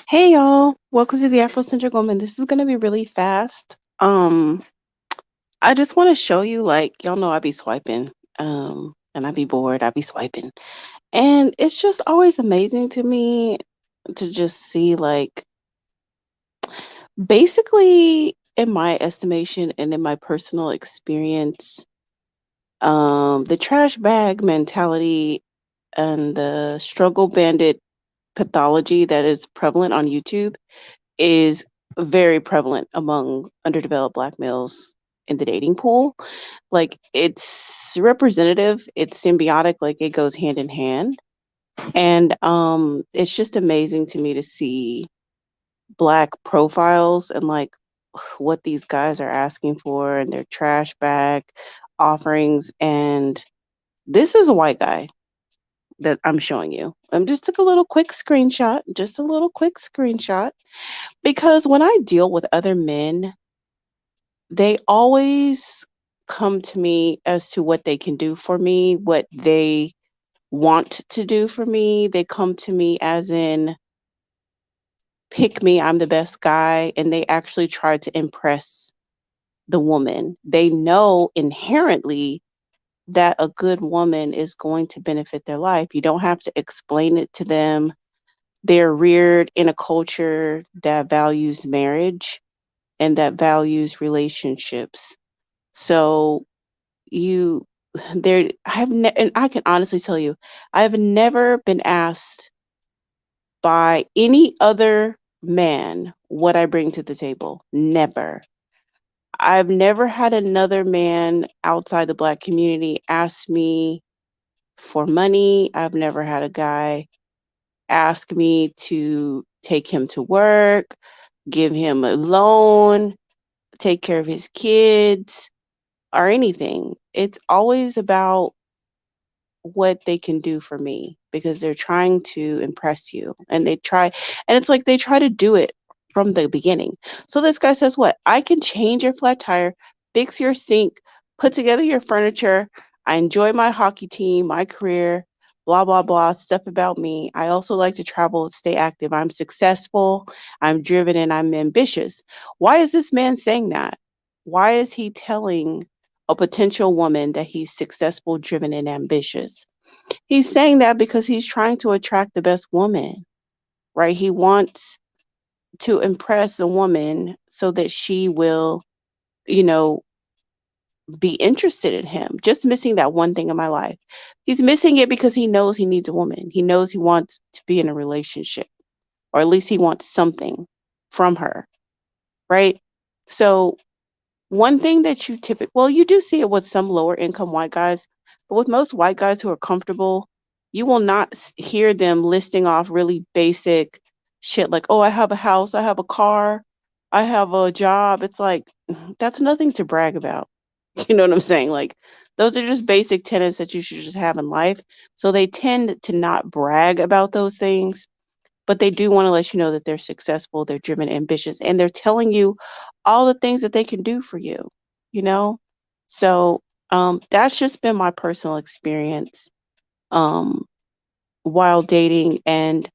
Hey y'all, welcome to the AfroCentric Woman. This is gonna be really fast. I just want to show you, like, y'all know I be swiping, and I be bored. I be swiping, and it's just always amazing to me to just see, like, basically, in my estimation and in my personal experience, the trash bag mentality and the struggle bandit pathology that is prevalent on YouTube is very prevalent among underdeveloped black males in the dating pool. Like, it's representative, it's symbiotic, like it goes hand in hand. And it's just amazing to me to see black profiles and like what these guys are asking for and their trash bag offerings. And this is a white guy that I'm showing you. I just took a little quick screenshot, just a little quick screenshot. Because when I deal with other men, they always come to me as to what they can do for me, what they want to do for me. They come to me as in, pick me, I'm the best guy. And they actually try to impress the woman. They know inherently that a good woman is going to benefit their life. You don't have to explain it to them. They're reared in a culture that values marriage and that values relationships. So you there and I can honestly tell you, I've never been asked by any other man what I bring to the table. Never. I've never had another man outside the black community ask me for money. I've never had a guy ask me to take him to work, give him a loan, take care of his kids, or anything. It's always about what they can do for me because they're trying to impress you. And it's like they try to do it from the beginning. So this guy says, what? I can change your flat tire, fix your sink, put together your furniture. I enjoy my hockey team, my career, blah, blah, blah, stuff about me. I also like to travel and stay active. I'm successful, I'm driven, and I'm ambitious. Why is this man saying that? Why is he telling a potential woman that he's successful, driven, and ambitious? He's saying that because he's trying to attract the best woman, right? He wants to impress a woman so that she will, you know, be interested in him. Just missing that one thing in my life. He's missing it because he knows he needs a woman. He knows he wants to be in a relationship, or at least he wants something from her, right? So one thing that you do see it with some lower income white guys, but with most white guys who are comfortable, you will not hear them listing off really basic shit like, oh, I have a house, I have a car, I have a job. It's like, that's nothing to brag about. You know what I'm saying? Like, those are just basic tenets that you should just have in life. So they tend to not brag about those things, but they do want to let you know that they're successful, they're driven, ambitious, and they're telling you all the things that they can do for you, you know? So that's just been my personal experience um, while dating. And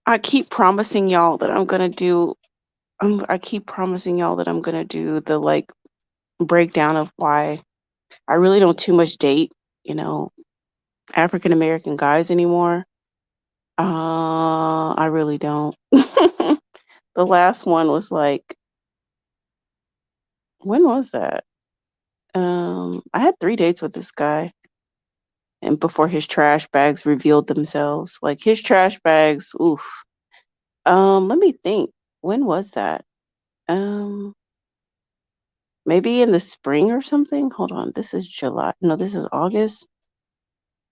I keep promising y'all that I'm going to do, I keep promising y'all that I'm going to do the like breakdown of why I really don't too much date, you know, African American guys anymore. I really don't. The last one was like, when was that? I had 3 dates with this guy, and before his trash bags revealed themselves. Like, his trash bags, oof. Let me think. When was that? Um, Maybe in the spring or something? Hold on. This is July. No, this is August.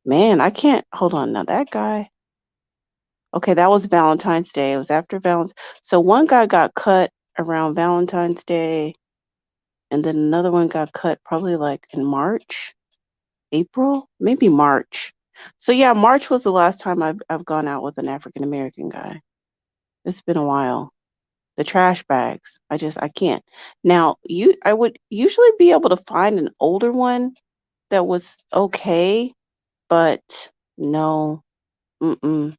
Man, I can't. Hold on. Now, that guy. Okay, that was Valentine's Day. It was after Valentine's. So one guy got cut around Valentine's Day, and then another one got cut probably like in March. April, maybe March. So yeah, March was the last time I've gone out with an African American guy. It's been a while. The trash bags, I can't. Now, I would usually be able to find an older one that was okay, but no, mm-mm.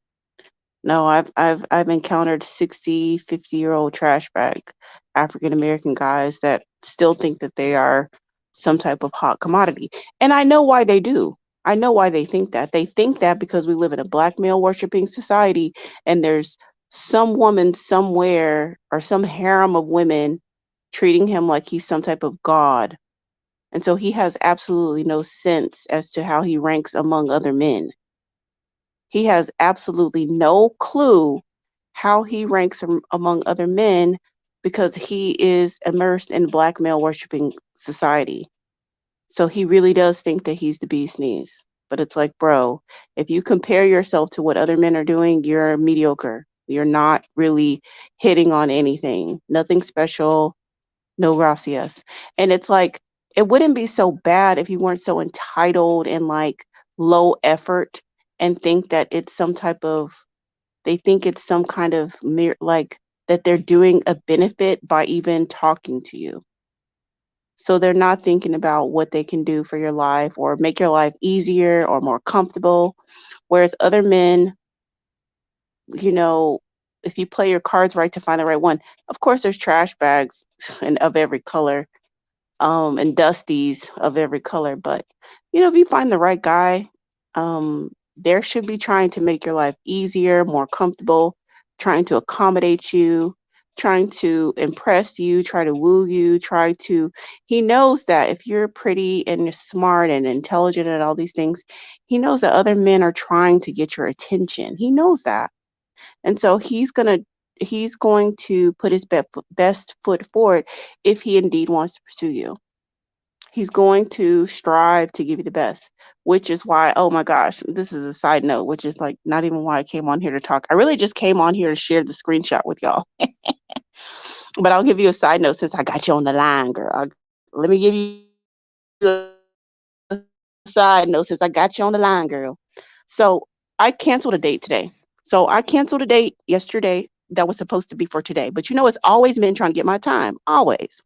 No, I've encountered 60, 50-year-old trash bag African American guys that still think that they are some type of hot commodity. And I know why they do. I know why they think that. They think that because we live in a black male worshiping society and there's some woman somewhere or some harem of women treating him like he's some type of god. And so he has absolutely no sense as to how he ranks among other men. He has absolutely no clue how he ranks among other men because he is immersed in black male worshiping society. So he really does think that he's the bee's knees. But it's like, bro, if you compare yourself to what other men are doing, you're mediocre. You're not really hitting on anything. Nothing special. No gracias. And it's like, it wouldn't be so bad if you weren't so entitled and like low effort and think that it's some type of, they think it's some kind of like that they're doing a benefit by even talking to you. So they're not thinking about what they can do for your life or make your life easier or more comfortable. Whereas other men, you know, if you play your cards right to find the right one, of course there's trash bags and of every color, and dusties of every color. But if you find the right guy, there should be trying to make your life easier, more comfortable, trying to accommodate you, trying to impress you, try to woo you, try to. He knows that if you're pretty and you're smart and intelligent and all these things, he knows that other men are trying to get your attention. He knows that. And so he's going to put his best foot forward if he indeed wants to pursue you. He's going to strive to give you the best, which is why, oh my gosh, this is a side note, which is like not even why I came on here to talk. I really just came on here to share the screenshot with y'all. But I'll give you a side note since I got you on the line, girl. Let me give you a side note since I got you on the line, girl. So I canceled a date today. So I canceled a date yesterday that was supposed to be for today. But it's always men trying to get my time. Always.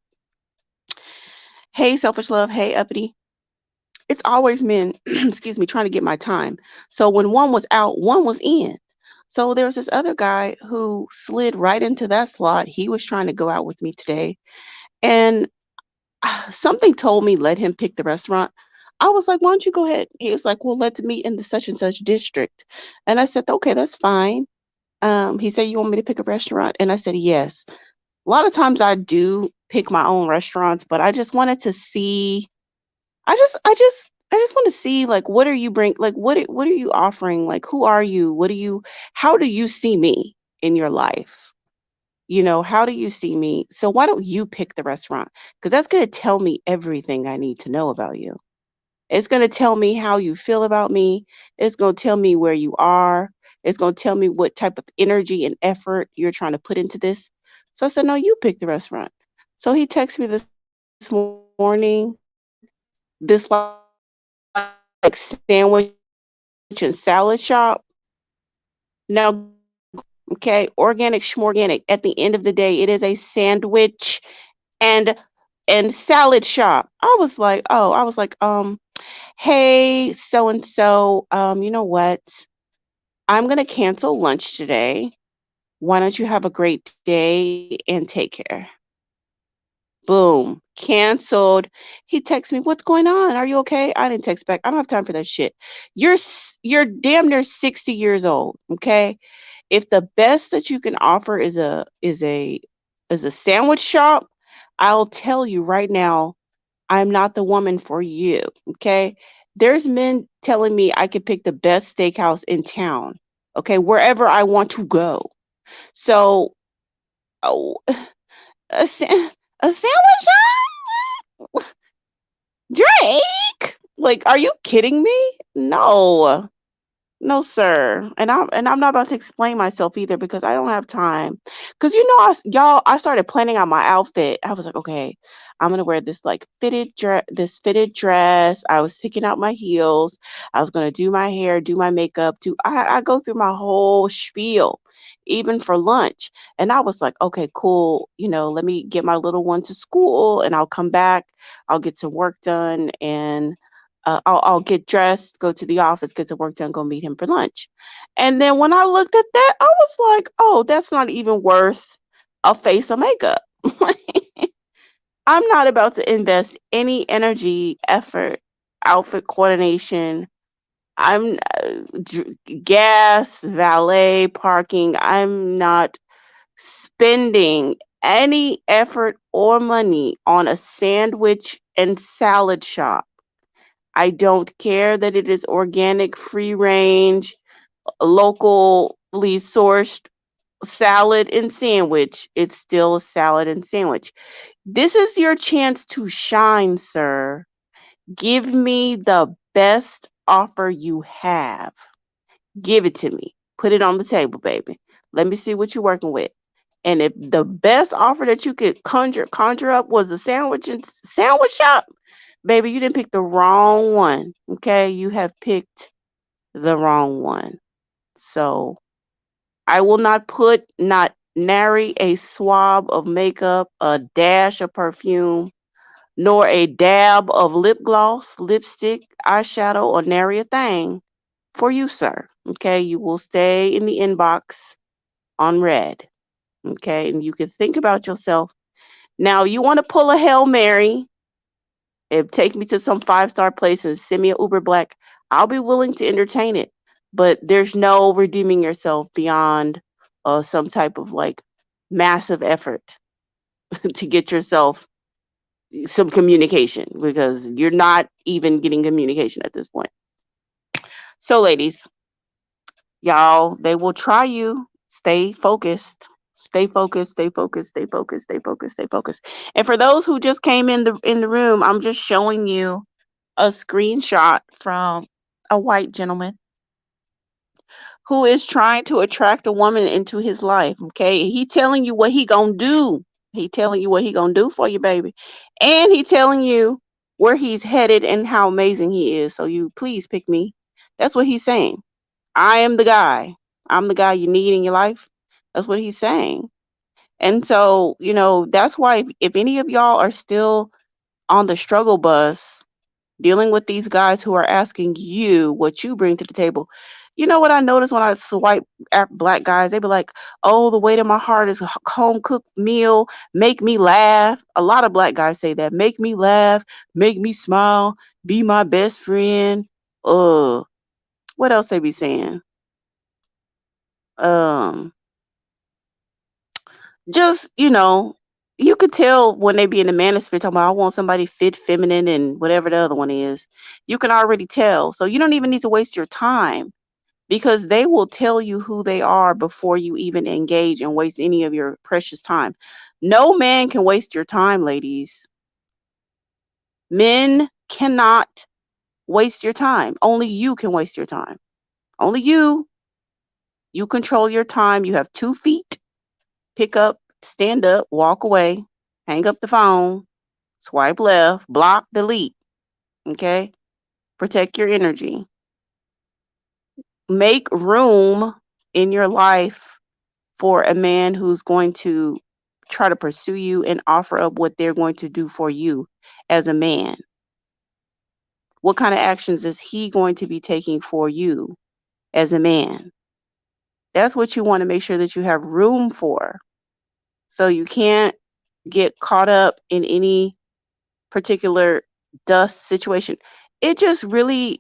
Hey, selfish love. Hey, uppity. It's always men, excuse me, trying to get my time. So when one was out, one was in. So there was this other guy who slid right into that slot. He was trying to go out with me today. And something told me let him pick the restaurant. I was like, why don't you go ahead? He was like, well, let's meet in the such and such district. And I said, okay, that's fine. He said, you want me to pick a restaurant? And I said, yes. A lot of times I do pick my own restaurants, but I just wanted to see. I just want to see, like, what are you bring like what are you offering? Like, who are you? How do you see me in your life? How do you see me? So why don't you pick the restaurant? Because that's going to tell me everything I need to know about you. It's going to tell me how you feel about me. It's going to tell me where you are. It's going to tell me what type of energy and effort you're trying to put into this. So I said, no, you pick the restaurant. So he texted me this morning, this like sandwich and salad shop. Now, okay, organic schmorganic. At the end of the day, it is a sandwich and salad shop. Hey, so and so, you know what? I'm gonna cancel lunch today. Why don't you have a great day and take care? Boom. Canceled. He texts me, "What's going on? Are you okay?" I didn't text back. I don't have time for that shit. You're damn near 60 years old, okay? If the best that you can offer is a sandwich shop, I'll tell you right now, I'm not the woman for you, okay? There's men telling me I could pick the best steakhouse in town, okay, wherever I want to go. So, oh, a, a sandwich Drake? Like, are you kidding me? No. No, sir. And I'm not about to explain myself either because I don't have time. Cause I started planning out my outfit. I was like, okay, I'm gonna wear this like fitted dress. I was picking out my heels. I was gonna do my hair, do my makeup, I go through my whole spiel, even for lunch. And I was like, okay, cool. Let me get my little one to school and I'll come back. I'll get some work done and I'll get dressed, go to the office, get to work done, go meet him for lunch. And then when I looked at that, I was like, oh, that's not even worth a face of makeup. I'm not about to invest any energy, effort, outfit coordination. I'm gas, valet, parking. I'm not spending any effort or money on a sandwich and salad shop. I don't care that it is organic, free range, locally sourced salad and sandwich. It's still a salad and sandwich. This is your chance to shine, sir. Give me the best offer you have. Give it to me. Put it on the table, baby. Let me see what you're working with. And if the best offer that you could conjure up was a sandwich and sandwich shop, baby, you didn't pick the wrong one. Okay, you have picked the wrong one. So I will not nary a swab of makeup, a dash of perfume, nor a dab of lip gloss, lipstick, eyeshadow, or nary a thing for you, sir. Okay, you will stay in the inbox on red. Okay, and you can think about yourself. Now, you want to pull a Hail Mary and take me to some 5-star place and send me an Uber Black, I'll be willing to entertain it. But there's no redeeming yourself beyond some type of like massive effort to get yourself some communication because you're not even getting communication at this point. So, ladies, y'all, they will try you. Stay focused. Stay focused, stay focused, stay focused, stay focused, stay focused. And for those who just came in the room, I'm just showing you a screenshot from a white gentleman who is trying to attract a woman into his life. Okay, he telling you what he gonna do. He telling you what he gonna do for you, baby, and he telling you where he's headed and how amazing he is. So you please pick me. That's what he's saying. I am the guy. I'm the guy you need in your life. That's what he's saying. And so, that's why if any of y'all are still on the struggle bus, dealing with these guys who are asking you what you bring to the table. You know what I notice when I swipe at black guys? They be like, oh, the weight of my heart is home cooked meal, make me laugh. A lot of black guys say that. Make me laugh, make me smile, be my best friend. What else they be saying? Um, just, you could tell when they be in the manosphere talking about I want somebody fit, feminine, and whatever the other one is. You can already tell. So you don't even need to waste your time because they will tell you who they are before you even engage and waste any of your precious time. No man can waste your time, ladies. Men cannot waste your time. Only you can waste your time. Only you. You control your time. You have 2 feet. Pick up, stand up, walk away, hang up the phone, swipe left, block, delete. Okay? Protect your energy. Make room in your life for a man who's going to try to pursue you and offer up what they're going to do for you as a man. What kind of actions is he going to be taking for you as a man? That's what you want to make sure that you have room for. So you can't get caught up in any particular dust situation. It just really,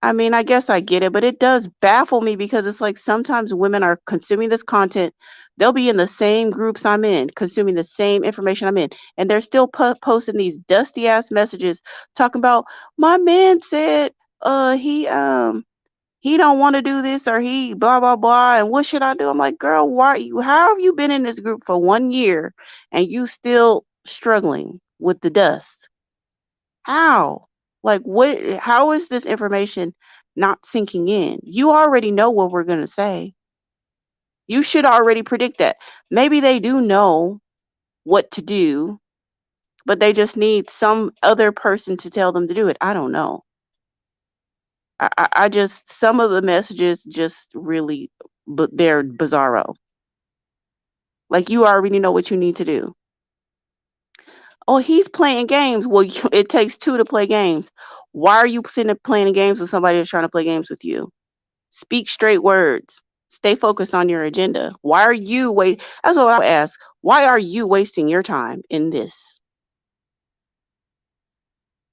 I mean, I guess I get it, but it does baffle me because it's like sometimes women are consuming this content. They'll be in the same groups I'm in, consuming the same information I'm in, and they're still posting these dusty ass messages talking about my man said he don't want to do this or he blah blah blah and what should I do? I'm like, girl, how have you been in this group for 1 year and you still struggling with the dust? How? Like how is this information not sinking in? You already know what we're going to say. You should already predict that. Maybe they do know what to do, but they just need some other person to tell them to do it. I don't know. I just, some of the messages just really, but they're bizarro. Like you already know what you need to do. Oh, he's playing games. Well, it takes two to play games. Why are you sitting there playing games with somebody that's trying to play games with you? Speak straight words. Stay focused on your agenda. Why are you wait? That's what I would ask. Why are you wasting your time in this?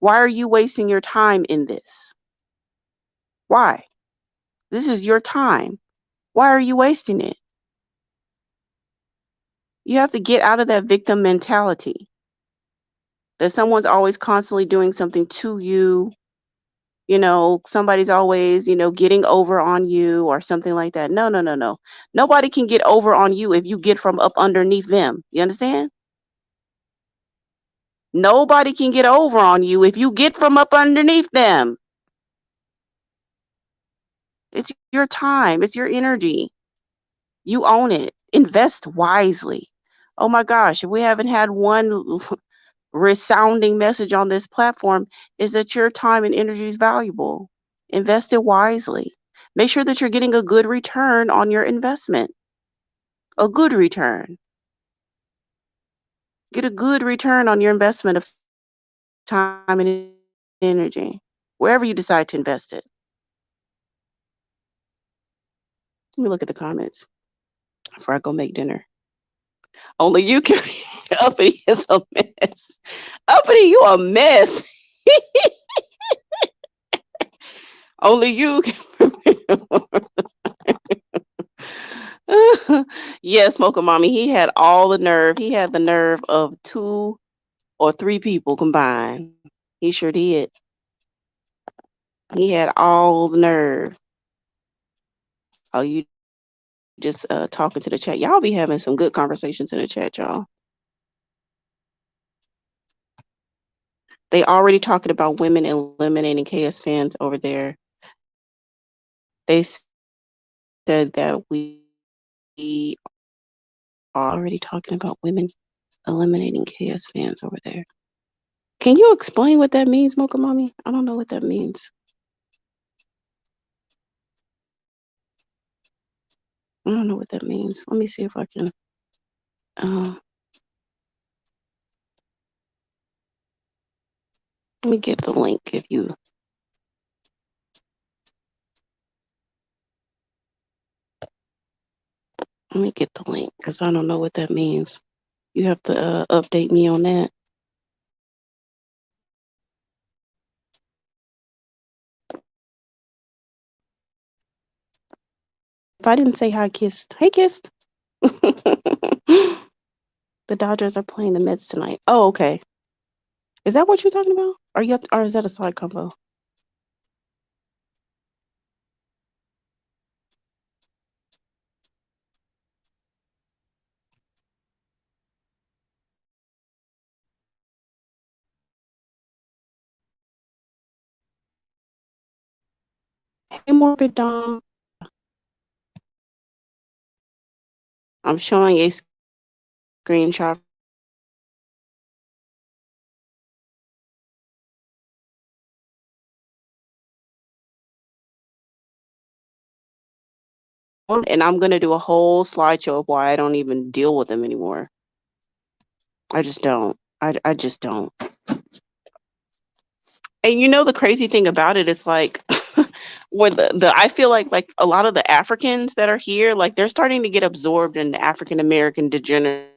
Why are you wasting your time in this? Why? This is your time. Why are you wasting it? You have to get out of that victim mentality that someone's always constantly doing something to you. Somebody's always, getting over on you or something like that. No, no, no, no. Nobody can get over on you if you get from up underneath them. You understand? Nobody can get over on you if you get from up underneath them. It's your time, it's your energy. You own it. Invest wisely. Oh my gosh, if we haven't had one resounding message on this platform, is that your time and energy is valuable. Invest it wisely. Make sure that you're getting a good return on your investment. A good return. Get a good return on your investment of time and energy, wherever you decide to invest it. Let me look at the comments before I go make dinner. Only you can. Uppity is a mess. Uppity, you a mess. Only you can. Yes, Mocha Mommy, he had all the nerve. He had the nerve of 2 or 3 people combined. He sure did. He had all the nerve. Oh, you just talking to the chat. Y'all be having some good conversations in the chat, y'all. They already talking about women eliminating KS fans over there. They said that we are already talking about women eliminating KS fans over there. Can you explain what that means, Mocha Mommy? I don't know what that means. I don't know what that means. Let me see if I can. Let me get the link if you. Let me get the link because I don't know what that means. You have to update me on that. If I didn't say hi, Kissed. Hey, Kissed. The Dodgers are playing the Mets tonight. Oh, okay. Is that what you're talking about? Or is that a side combo? Hey, Morbid Dom. I'm showing a screenshot. And I'm going to do a whole slideshow of why I don't even deal with them anymore. I just don't. I just don't. And the crazy thing about it is like where I feel like a lot of the Africans that are here, like they're starting to get absorbed in the African American degenerate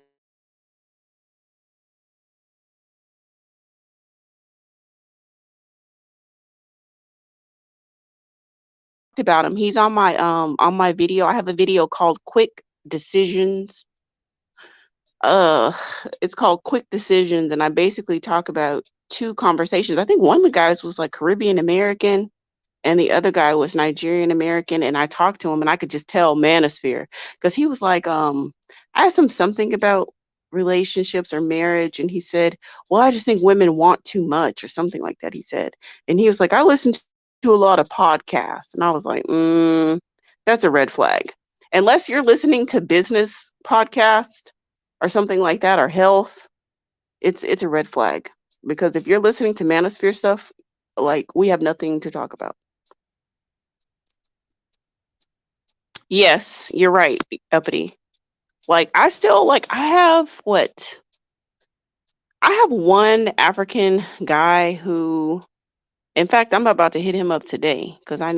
about him. He's on my video. I have a video called Quick Decisions. It's called Quick Decisions, and I basically talk about 2 conversations. I think one of the guys was like Caribbean American and the other guy was Nigerian American, and I talked to him and I could just tell manosphere because he was like, I asked him something about relationships or marriage, and he said, well, I just think women want too much or something like that, he said. And he was like, I listen to a lot of podcasts, and I was like, that's a red flag. Unless you're listening to business podcast or something like that, or health, it's a red flag. Because if you're listening to manosphere stuff, like, we have nothing to talk about. Yes, you're right, Uppity. Like, I still, like, I I have one African guy who, in fact, I'm about to hit him up today because I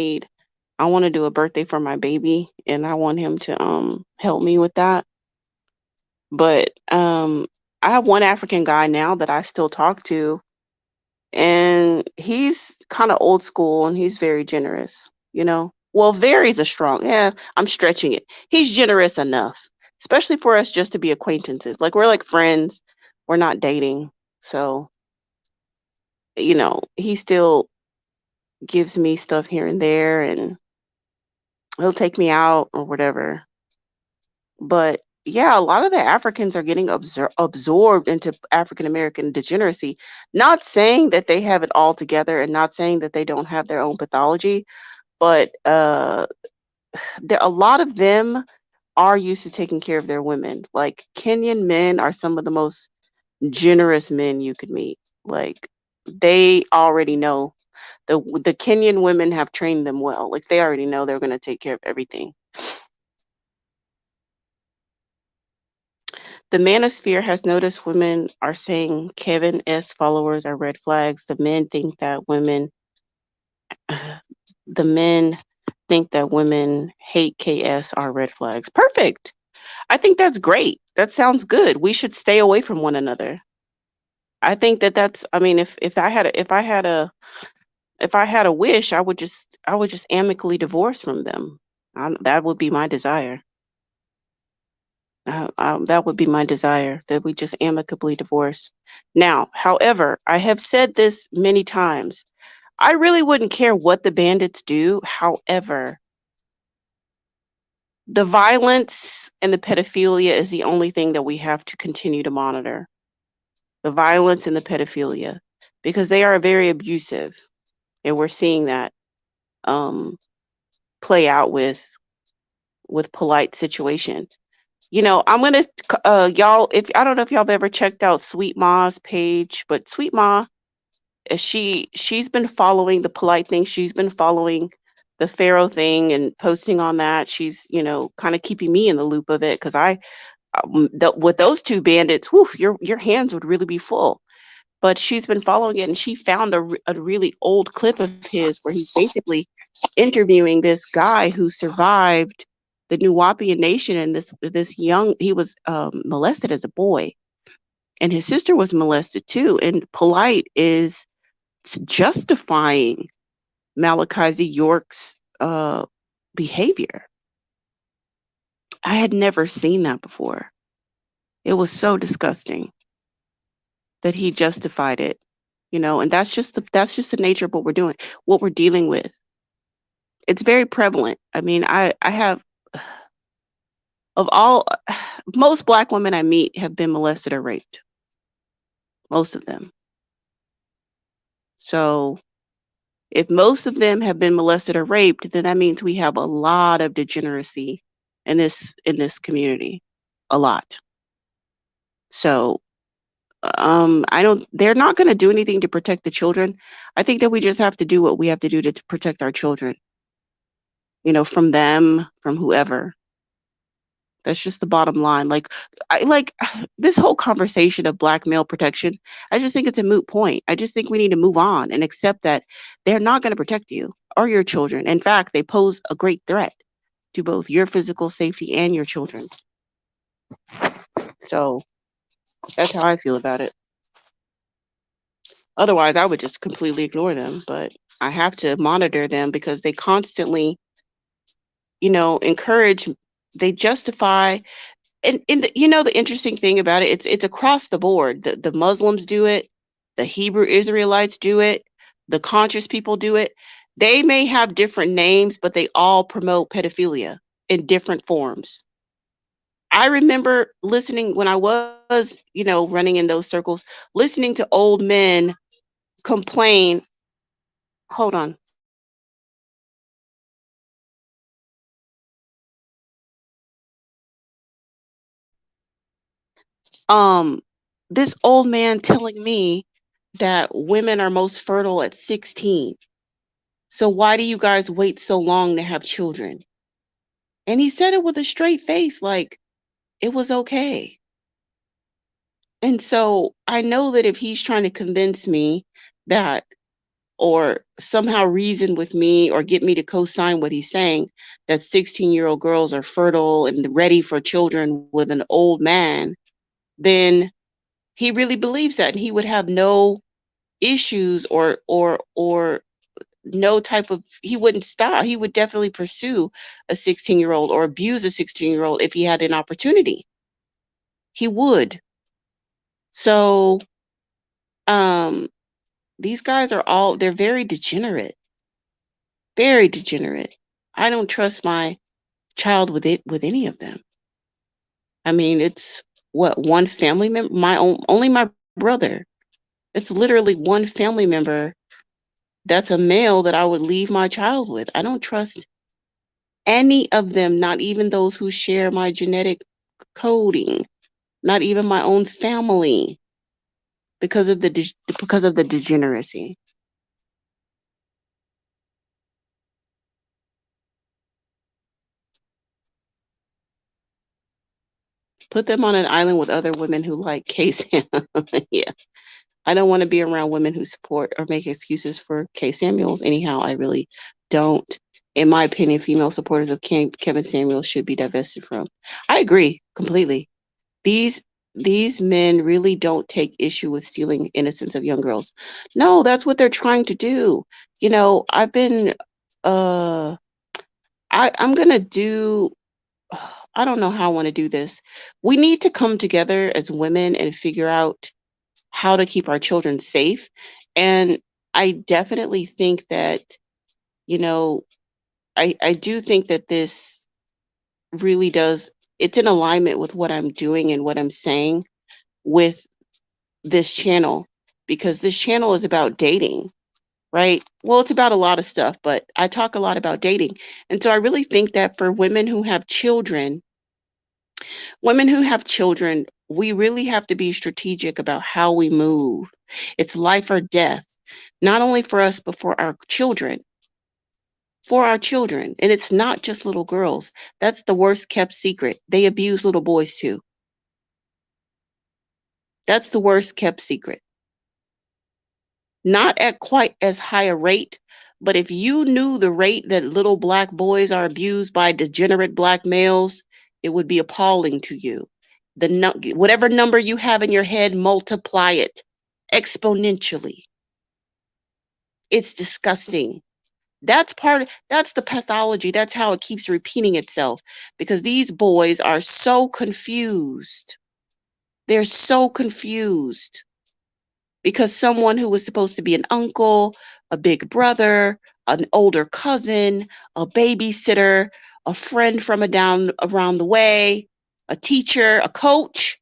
want to do a birthday for my baby and I want him to help me with that. But I have one African guy now that I still talk to, and he's kind of old school and he's very generous, you know. Well, very is a strong, yeah, I'm stretching it. He's generous enough, especially for us just to be acquaintances. Like we're like friends, we're not dating. So, he still gives me stuff here and there and he'll take me out or whatever. But yeah, a lot of the Africans are getting absorbed into African American degeneracy. Not saying that they have it all together and not saying that they don't have their own pathology, but a lot of them are used to taking care of their women. Like Kenyan men are some of the most generous men you could meet. Like they already know the Kenyan women have trained them well. Like they already know they're going to take care of everything. The manosphere has noticed women are saying Kevin S. followers are red flags. The men think that women hate KS are red flags. Perfect. I think that's great. That sounds good. We should stay away from one another. I think that's. I mean, if I had a wish, I would just amicably divorce from them. That would be my desire. That would be my desire, that we just amicably divorce. Now, however, I have said this many times. I really wouldn't care what the bandits do. However, the violence and the pedophilia is the only thing that we have to continue to monitor. The violence and the pedophilia, because they are very abusive, and we're seeing that um, play out with polite situation. I'm gonna y'all. If I don't know if y'all have ever checked out Sweet Ma's page, but Sweet Ma, she's been following the polite thing. She's been following the Pharaoh thing and posting on that. She's kind of keeping me in the loop of it because with those two bandits, whew, your hands would really be full. But she's been following it, and she found a really old clip of his where he's basically interviewing this guy who survived the Nuwapian nation, and he was molested as a boy, and his sister was molested too. And Polite is justifying Malachi Z. York's behavior. I had never seen that before. It was so disgusting that he justified it, and that's just the nature of what we're dealing with. It's very prevalent. I mean, I have of all most Black women I meet have been molested or raped. Most of them. So if most of them have been molested or raped, then that means we have a lot of degeneracy in this community. A lot. So I don't they're not going to do anything to protect the children. I think that we just have to do what we have to do to protect our children, from them, from whoever. That's just the bottom line. Like, I like this whole conversation of Black male protection. I just think it's a moot point. I just think we need to move on and accept that they're not going to protect you or your children. In fact, they pose a great threat to both your physical safety and your children. So that's how I feel about it. Otherwise, I would just completely ignore them. But I have to monitor them because they constantly, encourage, they justify. And the interesting thing about it, it's across the board. The Muslims do it, the Hebrew Israelites do it, the conscious people do it. They may have different names, but they all promote pedophilia in different forms. I remember listening when I was, running in those circles, listening to old men complain. Hold on. Um, this old man telling me that women are most fertile at 16. So why do you guys wait so long to have children? And he said it with a straight face, like it was okay. And so I know that if he's trying to convince me that, or somehow reason with me or get me to co-sign what he's saying, that 16-year-old girls are fertile and ready for children with an old man, then he really believes that, and he would have no issues, or no type of, he wouldn't stop. He would definitely pursue a 16-year-old or abuse a 16-year-old if he had an opportunity. He would. So um these guys are all, they're very degenerate. Very degenerate. I don't trust my child with it, with any of them. I mean, it's what, one family member, my own, only my brother. It's literally one family member that's a male that I would leave my child with. I don't trust any of them, not even those who share my genetic coding, not even my own family, because of the because of the degeneracy. Put them on an island with other women who like case. Yeah. I don't want to be around women who support or make excuses for Kay Samuels. Anyhow, I really don't. In my opinion, female supporters of Kevin Samuels should be divested from. I agree completely. These these men really don't take issue with stealing innocence of young girls. No, that's what they're trying to do. You know, I've been uh I'm gonna do, I don't know how I want to do this. We need to come together as women and figure out how to keep our children safe. And I definitely think that, you know, I do think that this really does, it's in alignment with what I'm doing and what I'm saying with this channel, because this channel is about dating, right? Well, it's about a lot of stuff, but I talk a lot about dating. And so I really think that for women who have children, we really have to be strategic about how we move. It's life or death, not only for us, but for our children. For our children. And it's not just little girls. That's the worst kept secret. They abuse little boys too. That's the worst kept secret. Not at quite as high a rate, but if you knew the rate that little black boys are abused by degenerate black males, it would be appalling to you. Whatever number you have in your head, multiply it exponentially. It's disgusting. That's the pathology. That's how it keeps repeating itself, because these boys are so confused. They're so confused because someone who was supposed to be an uncle, a big brother, an older cousin, a babysitter, a friend from a down around the way, a teacher, a coach,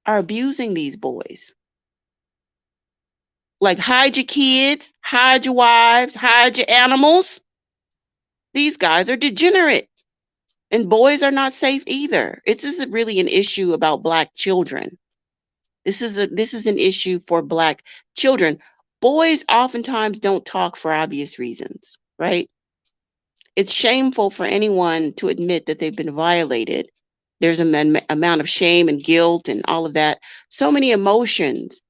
are abusing these boys. Like, hide your kids, hide your wives, hide your animals. These guys are degenerate. And boys are not safe either. It's isn't really an issue about black children. This is an issue for black children. Boys oftentimes don't talk for obvious reasons, right? It's shameful for anyone to admit that they've been violated. There's an amount of shame and guilt and all of that. So many emotions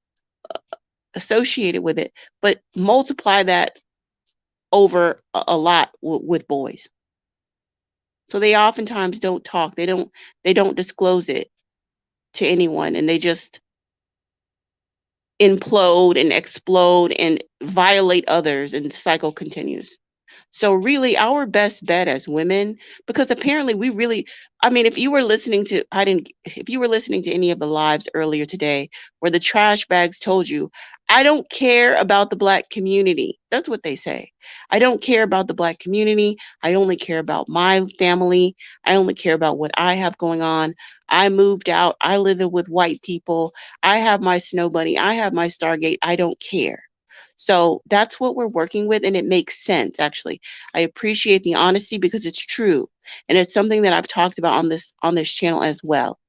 associated with it, but multiply that over a lot with boys. So they oftentimes don't talk. They don't disclose it to anyone, and they just implode and explode and violate others, and the cycle continues. So really our best bet as women, because apparently we really, I mean, if you were listening to, I didn't, if you were listening to any of the lives earlier today where the trash bags told you, I don't care about the black community. That's what they say. I don't care about the black community. I only care about my family. I only care about what I have going on. I moved out. I live with white people. I have my snow bunny. I have my Stargate. I don't care. So that's what we're working with, and it makes sense, actually. I appreciate the honesty because it's true, and it's something that I've talked about on this channel as well.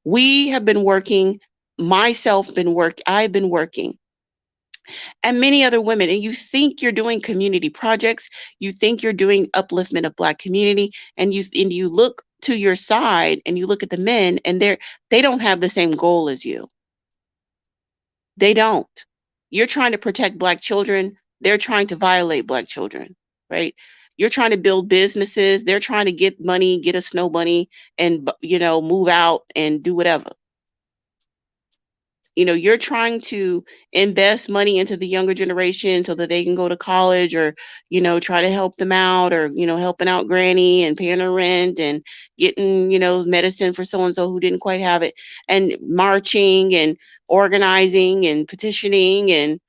We have been working, I've been working, and many other women, and you think you're doing community projects, you think you're doing upliftment of black community, and you look to your side and you look at the men, and they don't have the same goal as you. They don't. You're trying to protect Black children. They're trying to violate Black children, right? You're trying to build businesses. They're trying to get money, get a snow bunny, and move out and do whatever. You're trying to invest money into the younger generation so that they can go to college, or try to help them out, or helping out granny and paying her rent and getting medicine for so and so who didn't quite have it, and marching and organizing and petitioning and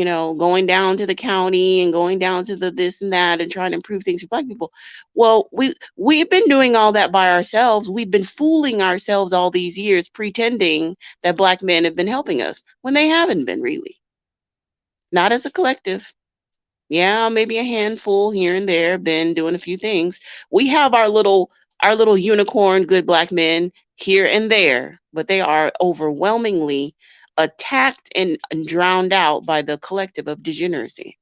going down to the county and going down to the this and that and trying to improve things for Black people. Well, we've been doing all that by ourselves. We've been fooling ourselves all these years, pretending that Black men have been helping us when they haven't been, really. Not as a collective. Yeah, maybe a handful here and there have been doing a few things. We have our little unicorn good Black men here and there, but they are overwhelmingly attacked and drowned out by the collective of degeneracy.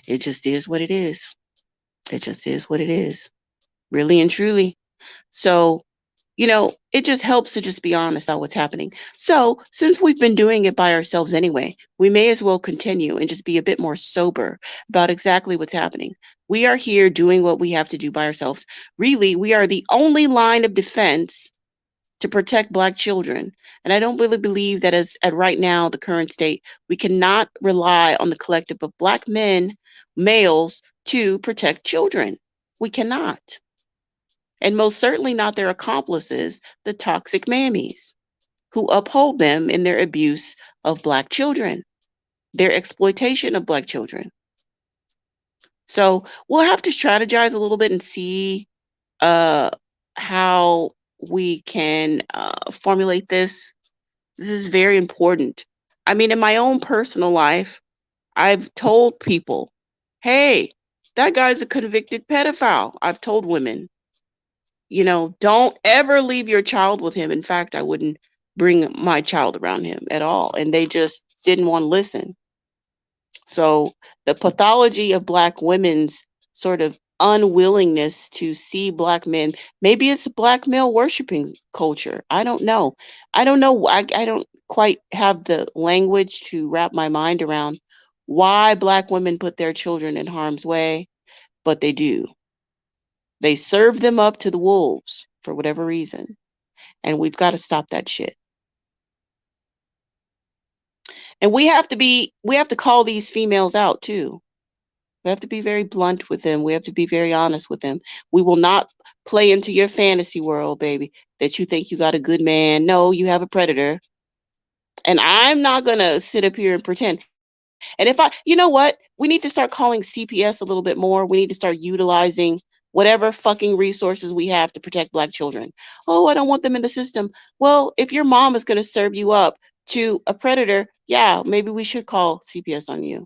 It just is what it is. It just is what it is. Really and truly. So, it just helps to just be honest about what's happening. So, since we've been doing it by ourselves anyway, we may as well continue and just be a bit more sober about exactly what's happening. We are here doing what we have to do by ourselves. Really, we are the only line of defense to protect Black children. And I don't really believe that at right now, the current state, we cannot rely on the collective of Black men, males, to protect children. We cannot. And most certainly not their accomplices, the toxic mammies, who uphold them in their abuse of Black children, their exploitation of Black children. So we'll have to strategize a little bit and see how we can formulate this. This is very important. I mean, in my own personal life, I've told people, hey, that guy's a convicted pedophile. I've told women, don't ever leave your child with him. In fact, I wouldn't bring my child around him at all. And they just didn't want to listen. So the pathology of Black women's sort of unwillingness to see Black men, maybe it's a Black male worshiping culture. I don't know. I don't quite have the language to wrap my mind around why Black women put their children in harm's way, but they do. They serve them up to the wolves for whatever reason. And we've got to stop that shit. And we have to call these females out too. We have to be very blunt with them. We have to be very honest with them. We will not play into your fantasy world, baby, that you think you got a good man. No, you have a predator. And I'm not going to sit up here and pretend. And you know what? We need to start calling CPS a little bit more. We need to start utilizing whatever fucking resources we have to protect Black children. Oh, I don't want them in the system. Well, if your mom is going to serve you up to a predator, yeah, maybe we should call CPS on you.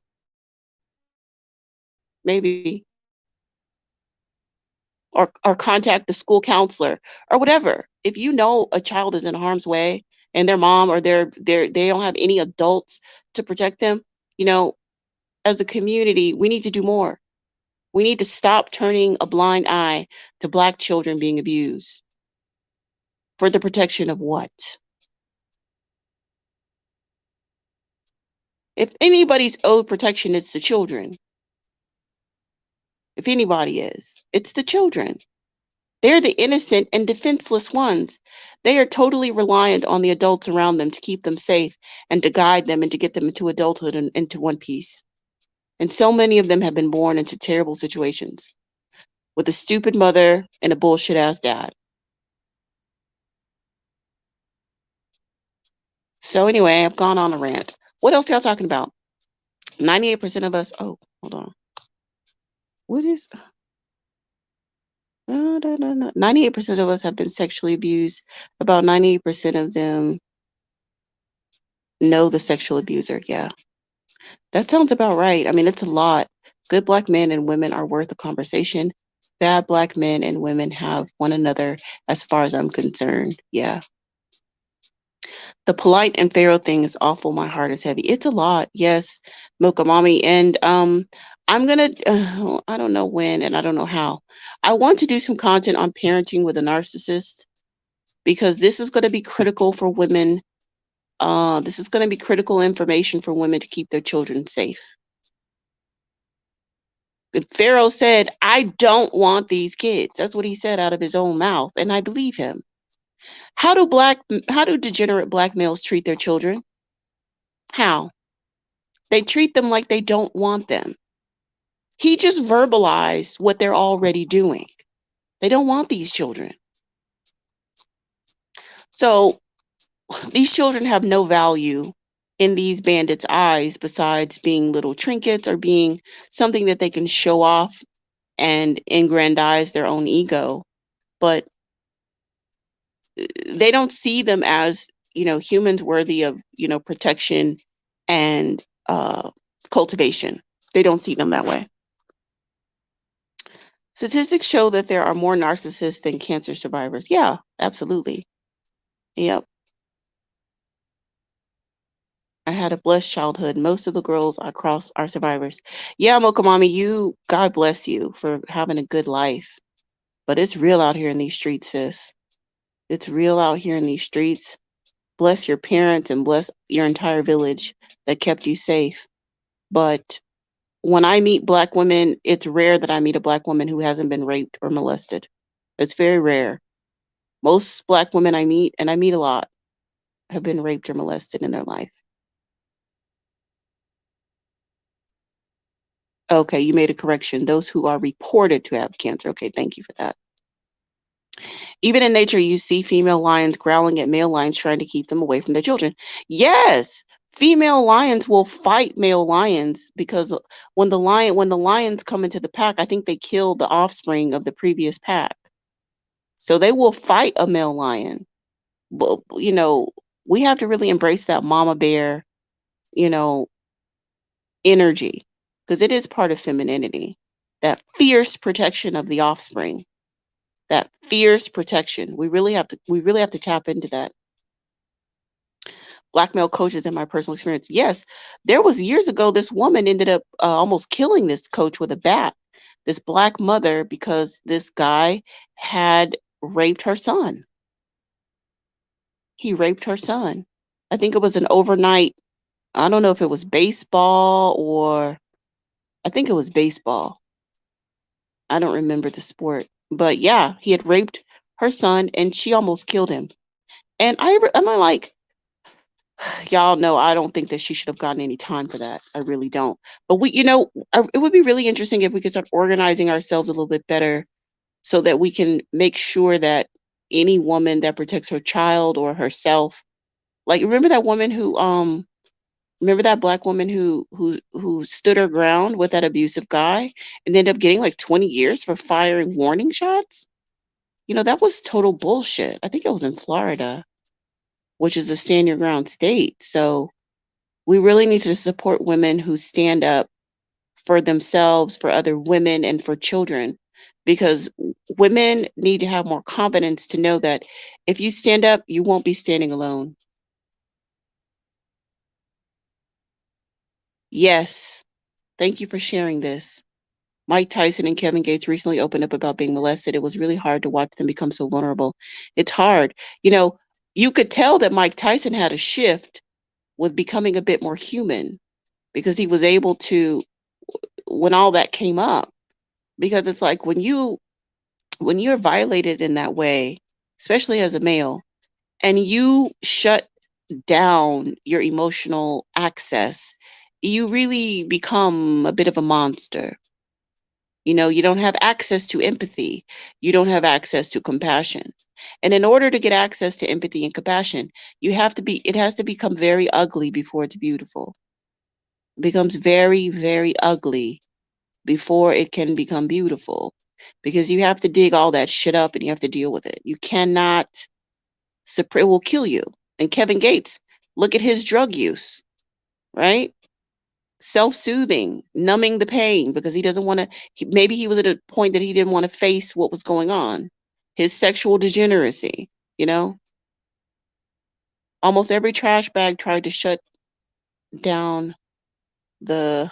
Maybe. Or contact the school counselor or whatever. If you know a child is in harm's way and their mom or they don't have any adults to protect them, as a community, we need to do more. We need to stop turning a blind eye to Black children being abused. For the protection of what? If anybody's owed protection, it's the children. If anybody is, it's the children. They're the innocent and defenseless ones. They are totally reliant on the adults around them to keep them safe and to guide them and to get them into adulthood and into one piece. And so many of them have been born into terrible situations with a stupid mother and a bullshit ass dad. So anyway, I've gone on a rant. What else y'all talking about? 98% of us. Oh, hold on. What is? No. 98% of us have been sexually abused. About 98% of them know the sexual abuser. Yeah. That sounds about right. I mean, it's a lot. Good Black men and women are worth a conversation. Bad Black men and women have one another as far as I'm concerned. Yeah. The polite and pharaoh thing is awful. My heart is heavy. It's a lot. Yes, Mocha Mommy. And I'm gonna, I don't know when and I don't know how. I want to do some content on parenting with a narcissist because this is going to be critical for women. This is going to be critical information for women to keep their children safe. Pharaoh said, I don't want these kids. That's what he said out of his own mouth, and I believe him. How do degenerate black males treat their children? How? They treat them like they don't want them. He just verbalized what they're already doing. They don't want these children. So these children have no value in these bandits' eyes besides being little trinkets or being something that they can show off and aggrandize their own ego. But they don't see them as, humans worthy of, protection and cultivation. They don't see them that way. Statistics show that there are more narcissists than cancer survivors. Yeah, absolutely. Yep. I had a blessed childhood. Most of the girls across are survivors. Yeah, Mokamami, God bless you for having a good life. But it's real out here in these streets, sis. It's real out here in these streets. Bless your parents and bless your entire village that kept you safe. But when I meet Black women, it's rare that I meet a Black woman who hasn't been raped or molested. It's very rare. Most Black women I meet, and I meet a lot, have been raped or molested in their life. Okay, you made a correction. Those who are reported to have cancer. Okay, thank you for that. Even in nature, you see female lions growling at male lions, trying to keep them away from their children. Yes, female lions will fight male lions because when the lions come into the pack, I think they kill the offspring of the previous pack. So they will fight a male lion. But we have to really embrace that mama bear, you know, energy, because it is part of femininity. That fierce protection of the offspring. That fierce protection. We really have to tap into that. Black male coaches in my personal experience. Yes, there was years ago, this woman ended up almost killing this coach with a bat, this Black mother, because this guy had raped her son. He raped her son. I think it was an overnight, I don't know if it was baseball or I think it was baseball. I don't remember the sport. But yeah, he had raped her son and she almost killed him. And I'm like, y'all know I don't think that she should have gotten any time for that. I really don't. But it would be really interesting if we could start organizing ourselves a little bit better so that we can make sure that any woman that protects her child or herself, like remember that Black woman who stood her ground with that abusive guy and ended up getting like 20 years for firing warning shots? That was total bullshit. I think it was in Florida, which is a stand your ground state. So we really need to support women who stand up for themselves, for other women, and for children, because women need to have more confidence to know that if you stand up, you won't be standing alone. Yes. Thank you for sharing this. Mike Tyson and Kevin Gates recently opened up about being molested. It was really hard to watch them become so vulnerable. It's hard. You could tell that Mike Tyson had a shift with becoming a bit more human because he was able to, when all that came up, because it's like when you're violated in that way, especially as a male, and you shut down your emotional access, you really become a bit of a monster. You don't have access to empathy. You don't have access to compassion. And in order to get access to empathy and compassion, it has to become very ugly before it's beautiful. It becomes very, very ugly before it can become beautiful, because you have to dig all that shit up and you have to deal with it. You cannot suppress, it will kill you. And Kevin Gates, look at his drug use, right? Self-soothing, numbing the pain because he doesn't want to, maybe he was at a point that he didn't want to face what was going on. His sexual degeneracy, almost every trash bag tried to shut down the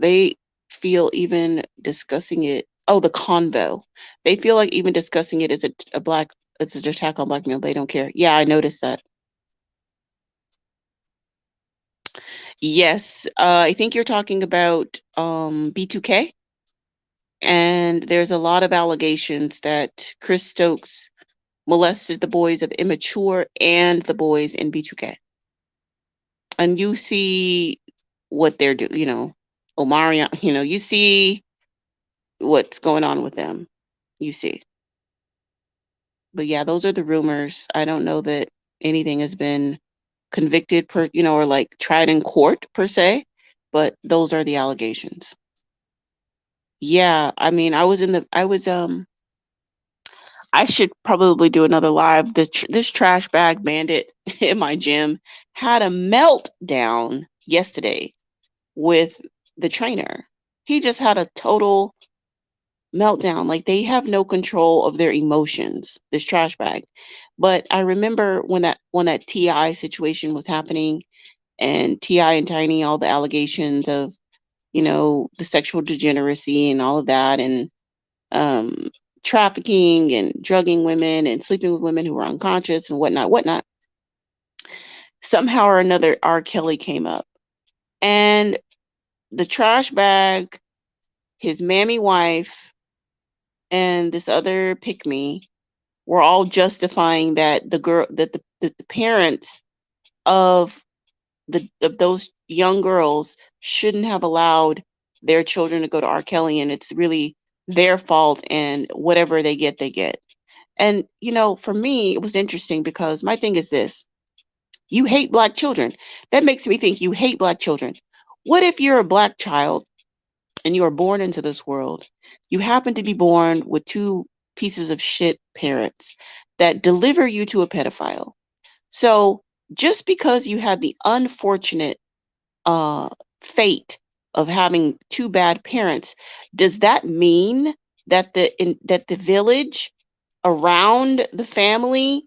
They feel even discussing it. Oh, the convo. They feel like even discussing it is a black. It's an attack on black male. They don't care. Yeah, I noticed that. Yes, I think you're talking about B2K, and there's a lot of allegations that Chris Stokes molested the boys of Immature and the boys in B2K. And you see what they're doing, Omarion, you see what's going on with them. You see. But yeah, those are the rumors. I don't know that anything has been convicted or like tried in court per se, but those are the allegations. Yeah, I mean, I should probably do another live. This trash bag bandit in my gym had a meltdown yesterday with the trainer. He just had a total meltdown. Like, they have no control of their emotions, this trash bag. But I remember when that TI situation was happening, and TI and Tiny, all the allegations of, the sexual degeneracy and all of that, and um, trafficking and drugging women and sleeping with women who were unconscious and whatnot. Somehow or another, R. Kelly came up. And the trash bag, his mammy wife, and this other pick me were all justifying that the parents of of those young girls shouldn't have allowed their children to go to R. Kelly, and it's really their fault, and whatever they get, they get. And, for me, it was interesting because my thing is this: you hate black children. That makes me think you hate black children. What if you're a black child and you are born into this world? You happen to be born with two pieces of shit parents that deliver you to a pedophile. So just because you had the unfortunate uh, fate of having two bad parents, does that mean that the village around the family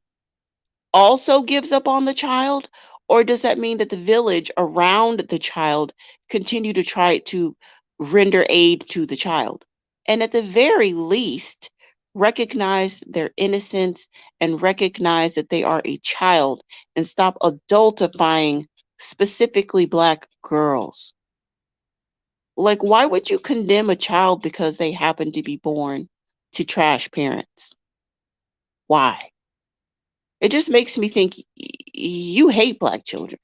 also gives up on the child? Or does that mean that the village around the child continue to try to render aid to the child? And at the very least, recognize their innocence and recognize that they are a child, and stop adultifying specifically black girls. Like, why would you condemn a child because they happen to be born to trash parents? Why? It just makes me think you hate black children.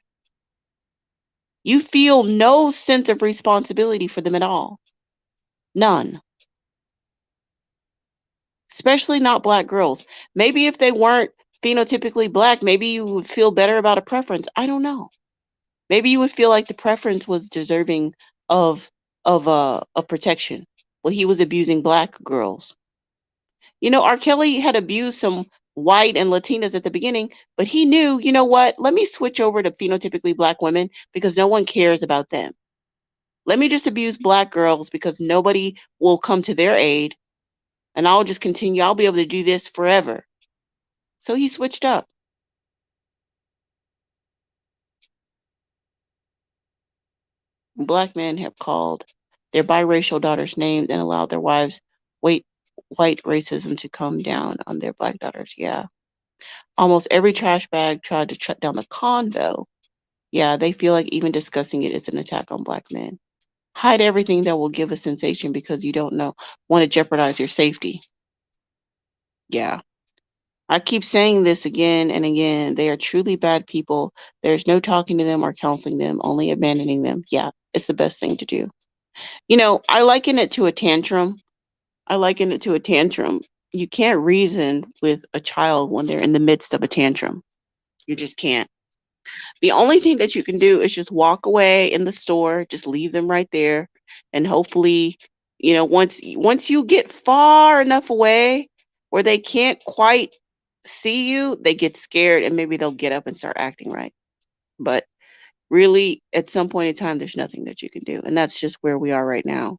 You feel no sense of responsibility for them at all. None. Especially not black girls. Maybe if they weren't phenotypically black, maybe you would feel better about a preference. I don't know. Maybe you would feel like the preference was deserving of of protection. Well, he was abusing black girls. R. Kelly had abused some white and Latinas at the beginning, but he knew, you know what? Let me switch over to phenotypically black women because no one cares about them. Let me just abuse black girls because nobody will come to their aid, and I'll just continue. I'll be able to do this forever. So he switched up. Black men have called their biracial daughters names and allowed their wives white racism to come down on their black daughters. Yeah. Almost every trash bag tried to shut down the convo. Yeah, they feel like even discussing it is an attack on black men. Hide everything that will give a sensation because you don't want to jeopardize your safety. Yeah. I keep saying this again and again. They are truly bad people. There's no talking to them or counseling them, only abandoning them. Yeah, it's the best thing to do. I liken it to a tantrum. I liken it to a tantrum. You can't reason with a child when they're in the midst of a tantrum. You just can't. The only thing that you can do is just walk away in the store, just leave them right there. And hopefully, once you get far enough away where they can't quite see you, they get scared and maybe they'll get up and start acting right. But really, at some point in time, there's nothing that you can do. And that's just where we are right now.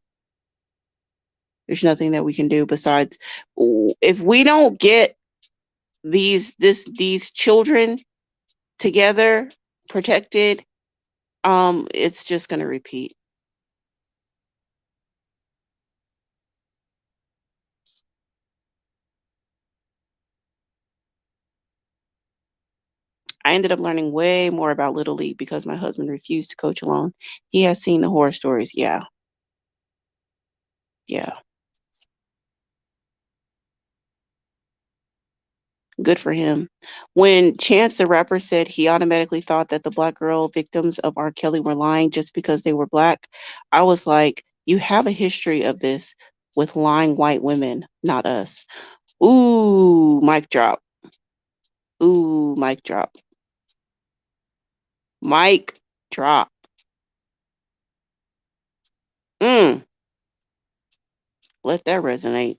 There's nothing that we can do besides, if we don't get these children together, protected, it's just going to repeat. I ended up learning way more about Little League because my husband refused to coach alone. He has seen the horror stories. Yeah. Yeah. Good for him. When Chance the Rapper said he automatically thought that the black girl victims of R. Kelly were lying just because they were black, I was like, you have a history of this with lying white women, not us. Ooh, mic drop. Ooh, mic drop. Mic drop. Mm, let that resonate.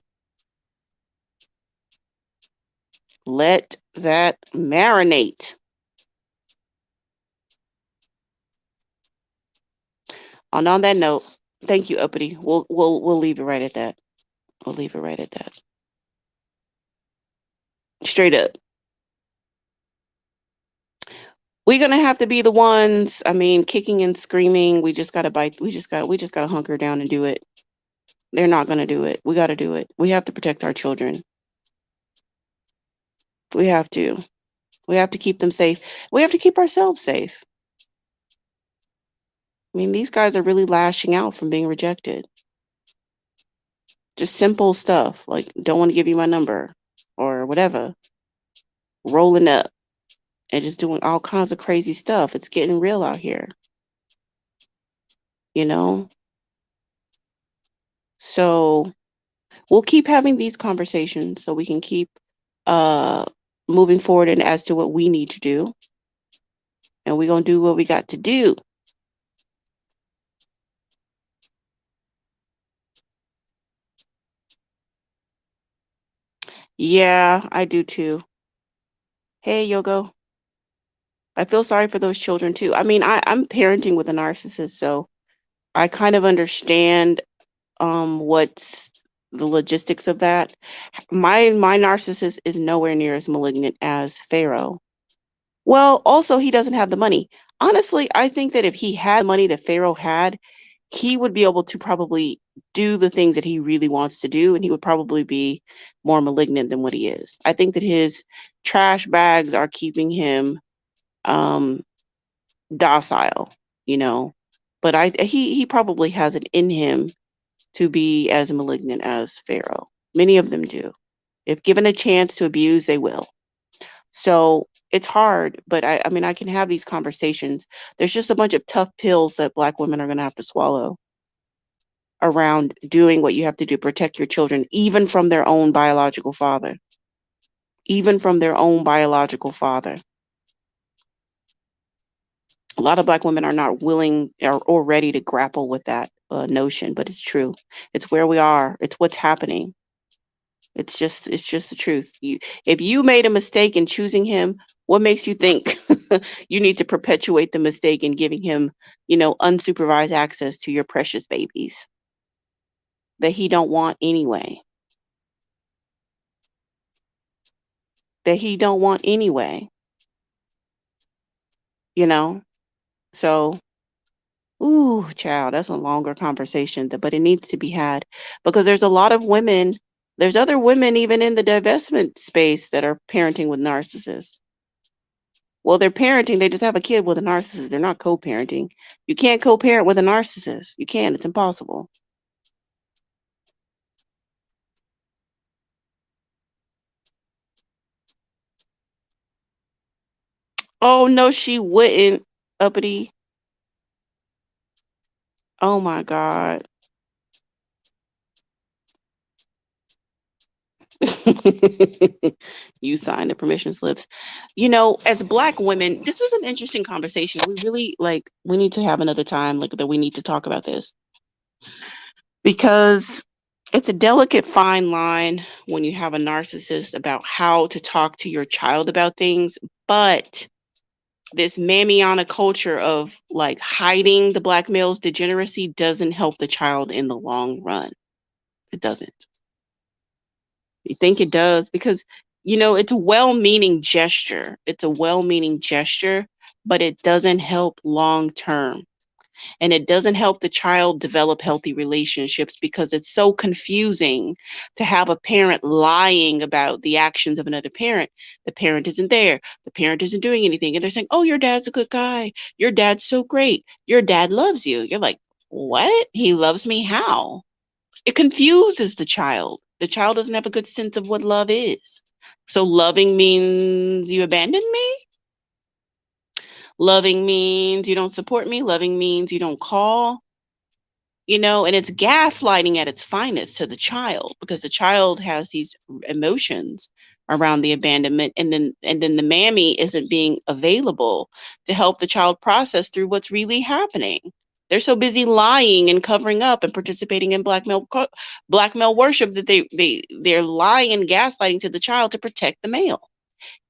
Let that marinate. And on that note, thank you, Uppity. We'll leave it right at that. We'll leave it right at that. Straight up. We're gonna have to be the ones, I mean, kicking and screaming. We just gotta bite, we just gotta hunker down and do it. They're not gonna do it. We gotta do it. We have to protect our children. We have to. We have to keep them safe. We have to keep ourselves safe. I mean, these guys are really lashing out from being rejected. Just simple stuff like don't want to give you my number or whatever. Rolling up and just doing all kinds of crazy stuff. It's getting real out here, you know? So we'll keep having these conversations so we can keep uh moving forward and as to what we need to do. And we're gonna do what we got to do. Yeah, I do too. Hey, Yogo. I feel sorry for those children too. I mean, I'm parenting with a narcissist, so I kind of understand what's the logistics of that. My narcissist is nowhere near as malignant as Pharaoh. Well, also he doesn't have the money. Honestly, I think that if he had the money that Pharaoh had, he would be able to probably do the things that he really wants to do, and he would probably be more malignant than what he is. I think that his trash bags are keeping him um docile, you know. But he probably has it in him to be as malignant as Pharaoh. Many of them do. If given a chance to abuse, they will. So it's hard, but I mean, I can have these conversations. There's just a bunch of tough pills that Black women are going to have to swallow around doing what you have to do, protect your children, even from their own biological father, even from their own biological father. A lot of Black women are not willing or ready to grapple with that notion, but it's true. It's where we are. It's what's happening. It's just the truth. If you made a mistake in choosing him, what makes you think you need to perpetuate the mistake in giving him, unsupervised access to your precious babies that he don't want anyway? That he don't want anyway, you know? So, ooh, child, that's a longer conversation, but it needs to be had because there's a lot of women, there's other women even in the divestment space that are parenting with narcissists. Well, they're parenting, they just have a kid with a narcissist. They're not co-parenting. You can't co-parent with a narcissist. You can't, it's impossible. Oh no, she wouldn't, uppity. Oh my God. You signed the permission slips. As Black women, this is an interesting conversation. We really we need to have another time that we need to talk about this because it's a delicate fine line when you have a narcissist about how to talk to your child about things, but this mamiana culture of hiding the Black male's degeneracy doesn't help the child in the long run. It doesn't. You think it does because it's a well-meaning gesture. It's a well-meaning gesture, but it doesn't help long term. And it doesn't help the child develop healthy relationships because it's so confusing to have a parent lying about the actions of another parent. The parent isn't there. The parent isn't doing anything. And they're saying, oh, your dad's a good guy. Your dad's so great. Your dad loves you. You're like, what? He loves me? How? It confuses the child. The child doesn't have a good sense of what love is. So loving means you abandon me? Loving means you don't support me? Loving means you don't call? And it's gaslighting at its finest to the child because the child has these emotions around the abandonment, and then the mammy isn't being available to help the child process through what's really happening. They're so busy lying and covering up and participating in black male worship that they're lying and gaslighting to the child to protect the male.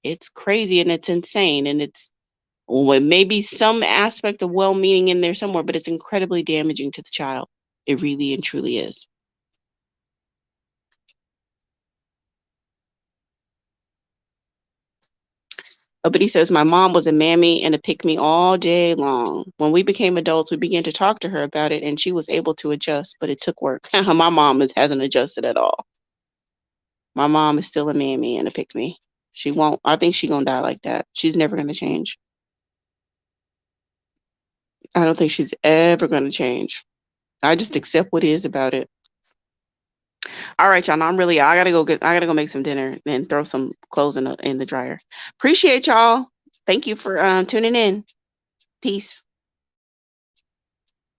It's crazy and it's insane, and it's well, maybe some aspect of well-meaning in there somewhere, but it's incredibly damaging to the child. It really and truly is. But he says, my mom was a mammy and a pick me all day long. When we became adults, we began to talk to her about it, and she was able to adjust, but it took work. My mom hasn't adjusted at all. My mom is still a mammy and a pick me. She won't, I think she's going to die like that. She's never going to change. I don't think she's ever going to change. I just accept what is about it. All right, y'all. I gotta go make some dinner and throw some clothes in the dryer. Appreciate y'all. Thank you for tuning in. Peace.